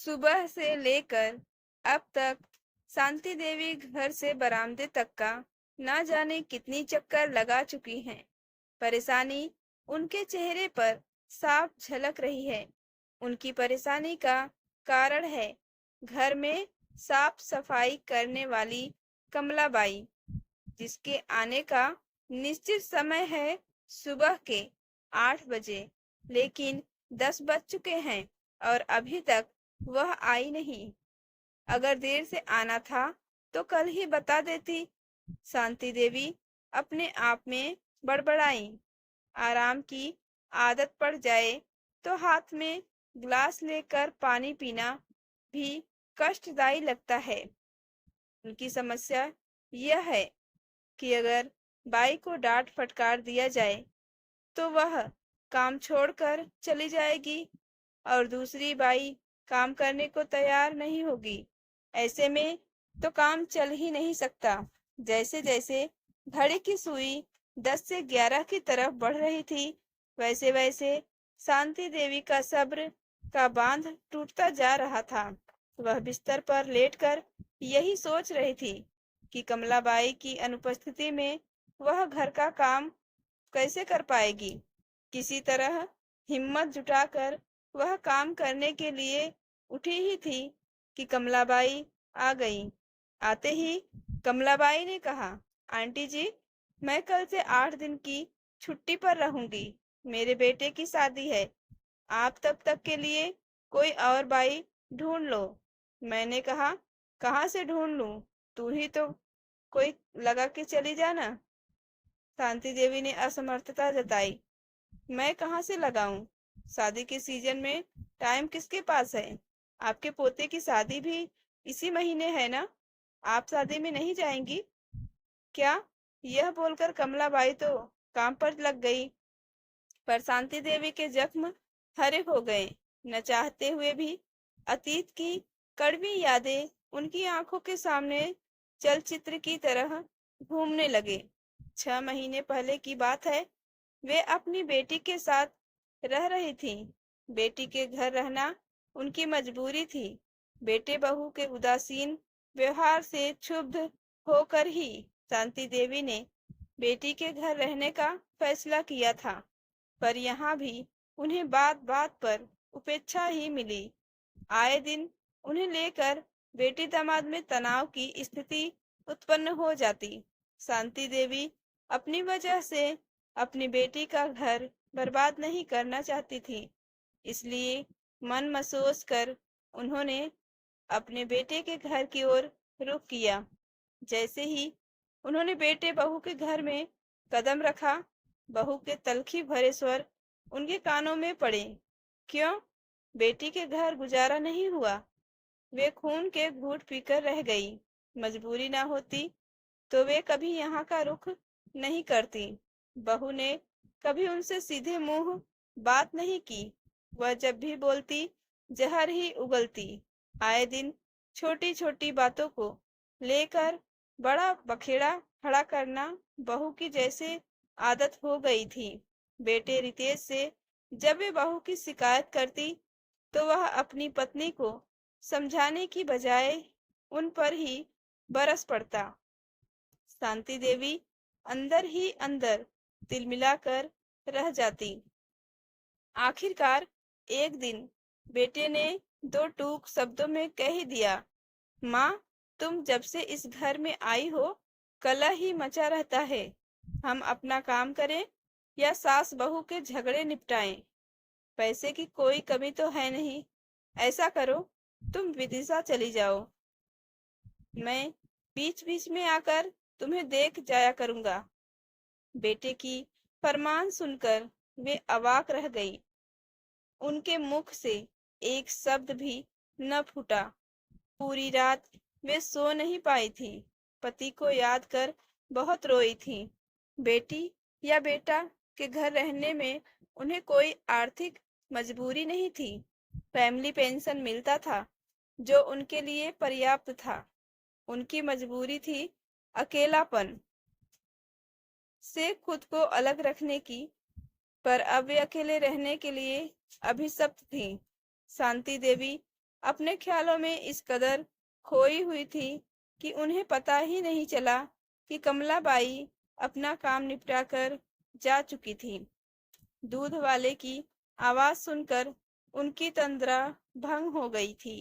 सुबह से लेकर अब तक शांति देवी घर से बरामदे तक का ना जाने कितनी चक्कर लगा चुकी हैं। परेशानी उनके चेहरे पर साफ झलक रही है। उनकी परेशानी का कारण है घर में साफ सफाई करने वाली कमलाबाई, जिसके आने का निश्चित समय है सुबह के 8 बजे, लेकिन 10 बज चुके हैं और अभी तक वह आई नहीं। अगर देर से आना था तो कल ही बता देती। शांति देवी अपने आप में बड़बड़ाई। आराम की आदत पड़ जाए तो हाथ में ग्लास लेकर पानी पीना भी कष्टदायी लगता है। उनकी समस्या यह है कि अगर बाई को डांट फटकार दिया जाए तो वह काम छोड़कर चली जाएगी और दूसरी बाई काम करने को तैयार नहीं होगी। ऐसे में तो काम चल ही नहीं सकता। जैसे जैसे घड़ी की सुई 10 से 11 की तरफ बढ़ रही थी, वैसे वैसे शांति देवी का सब्र का बांध टूटता जा रहा था। वह बिस्तर पर लेटकर यही सोच रही थी कि कमलाबाई की अनुपस्थिति में वह घर का काम कैसे कर पाएगी। किसी तरह हिम्मत जुटाकर वह काम करने के लिए उठी ही थी कि कमलाबाई आ गई। आते ही कमलाबाई ने कहा, आंटी जी, मैं कल से 8 दिन की छुट्टी पर रहूंगी। मेरे बेटे की शादी है। आप तब तक के लिए कोई और बाई ढूंढ लो। मैंने कहा, कहाँ से ढूंढ लूं? तू ही तो कोई लगा के चली जाना। शांति देवी ने असमर्थता जताई। मैं कहाँ से लगाऊं? शादी के सीजन में टाइम किसके पास है? आपके पोते की शादी भी इसी महीने है ना? आप शादी में नहीं जाएंगी क्या? यह बोलकर कमलाबाई तो काम पर लग गई। पर शांति देवी के जख्म हरे हो गए। न चाहते हुए भी अतीत की कड़वी यादें उनकी आंखों के सामने चलचित्र की तरह घूमने लगे। 6 महीने पहले की बात है। वे अपनी बेटी के साथ रह रही थी। बेटी के घर रहना उनकी मजबूरी थी। बेटे बहू के उदासीन व्यवहार से क्षुब्ध होकर ही शांति देवी ने बेटी के घर रहने का फैसला किया था। पर यहाँ भी उन्हें बात बात पर उपेक्षा ही मिली। आए दिन उन्हें लेकर बेटी दामाद में तनाव की स्थिति उत्पन्न हो जाती। शांति देवी अपनी वजह से अपनी बेटी का घर बर्बाद नहीं करना चाहती थी। इसलिए मन महसूस कर उन्होंने अपने बेटे के घर की ओर रुख किया। जैसे ही उन्होंने बेटे बहू के घर में कदम रखा, बहू के तलखी भरे स्वर उनके कानों में पड़े। क्यों? बेटी के घर गुजारा नहीं हुआ? वे खून के घूंट पीकर रह गई। मजबूरी ना होती तो वे कभी यहाँ का रुख नहीं करती। बहू ने कभी उनसे सीधे मुंह बात नहीं की। वह जब भी बोलती जहर ही उगलती। आए दिन छोटी छोटी बातों को लेकर बड़ा बखेड़ा खड़ा करना बहू की जैसे आदत हो गई थी। बेटे रितेश से जब वे बहू की शिकायत करती तो वह अपनी पत्नी को समझाने की बजाय उन पर ही बरस पड़ता। शांति देवी अंदर ही अंदर तिलमिलाकर रह जाती। आखिरकार एक दिन बेटे ने दो टूक शब्दों में कह ही दिया, माँ, तुम जब से इस घर में आई हो कलह ही मचा रहता है। हम अपना काम करें या सास बहू के झगड़े निपटाएं। पैसे की कोई कमी तो है नहीं। ऐसा करो, तुम विदिशा चली जाओ। मैं बीच बीच में आकर तुम्हें देख जाया करूंगा। बेटे की फरमान सुनकर वे अवाक रह गई। उनके मुख से एक शब्द भी न फूटा। पूरी रात वे सो नहीं पाई थी। पति को याद कर बहुत रोई थी। बेटी या बेटा के घर रहने में उन्हें कोई आर्थिक मजबूरी नहीं थी। फैमिली पेंशन मिलता था जो उनके लिए पर्याप्त था। उनकी मजबूरी थी अकेलापन से खुद को अलग रखने की। पर अब वे अकेले रहने के लिए अभिशप्त थी। शांति देवी अपने ख्यालों में इस कदर खोई हुई थी कि उन्हें पता ही नहीं चला कि कमलाबाई अपना काम निपटा कर जा चुकी थी। दूध वाले की आवाज सुनकर उनकी तंद्रा भंग हो गई थी।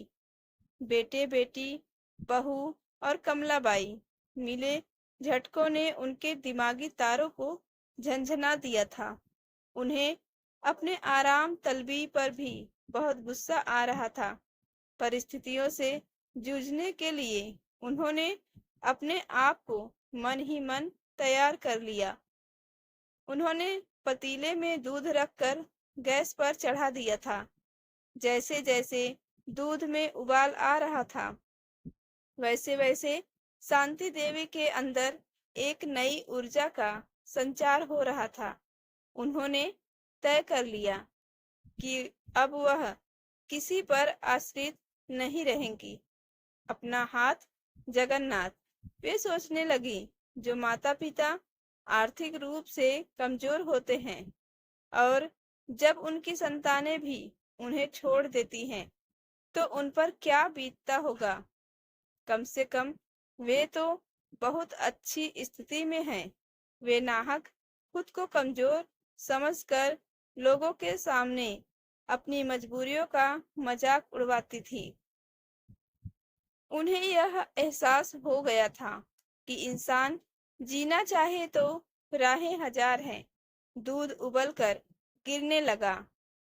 बेटे बेटी, बहू और कमलाबाई मिले झटकों ने उनके दिमागी तारों को झंझना दिया था। उन्हें अपने आराम तलबी पर भी बहुत गुस्सा आ रहा था। परिस्थितियों से जूझने के लिए उन्होंने अपने आप को मन ही मन तैयार कर लिया। उन्होंने पतीले में दूध रखकर गैस पर चढ़ा दिया था। जैसे जैसे दूध में उबाल आ रहा था, वैसे वैसे शांति देवी के अंदर एक नई ऊर्जा का संचार हो रहा था। उन्होंने तय कर लिया कि अब वह किसी पर आश्रित नहीं रहेंगी। अपना हाथ जगन्नाथ। वे सोचने लगी, जो माता पिता आर्थिक रूप से कमजोर होते हैं और जब उनकी संतानें भी उन्हें छोड़ देती हैं तो उन पर क्या बीतता होगा। कम से कम वे तो बहुत अच्छी स्थिति में हैं। वे नाहक खुद को कमजोर समझकर लोगों के सामने अपनी मजबूरियों का मजाक उड़वाती थी। उन्हें यह एहसास हो गया था कि इंसान जीना चाहे तो राहें हजार हैं। दूध उबलकर गिरने लगा।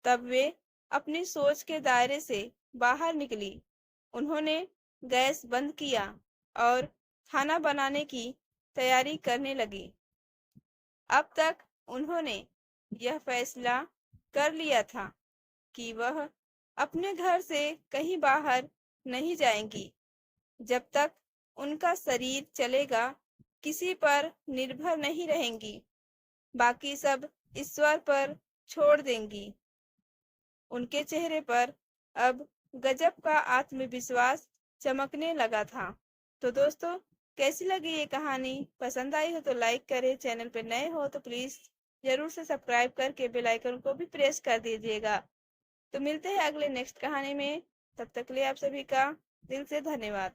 तब वे अपनी सोच के दायरे से बाहर निकली। उन्होंने गैस बंद किया और खाना बनाने की तैयारी करने लगी। अब तक उन्होंने यह फैसला कर लिया था कि वह अपने घर से कहीं बाहर नहीं जाएंगी जब तक उनका शरीर चलेगा। किसी पर निर्भर नहीं रहेंगी, बाकी सब ईश्वर पर छोड़ देंगी। उनके चेहरे पर अब गजब का आत्मविश्वास चमकने लगा था। तो दोस्तों, कैसी लगी ये कहानी? पसंद आई हो तो लाइक करें, चैनल पर नए हो तो प्लीज जरूर से सब्सक्राइब करके बेल आइकन को भी प्रेस कर दीजिएगा। तो मिलते हैं अगले नेक्स्ट कहानी में। तब तक के लिए आप सभी का दिल से धन्यवाद।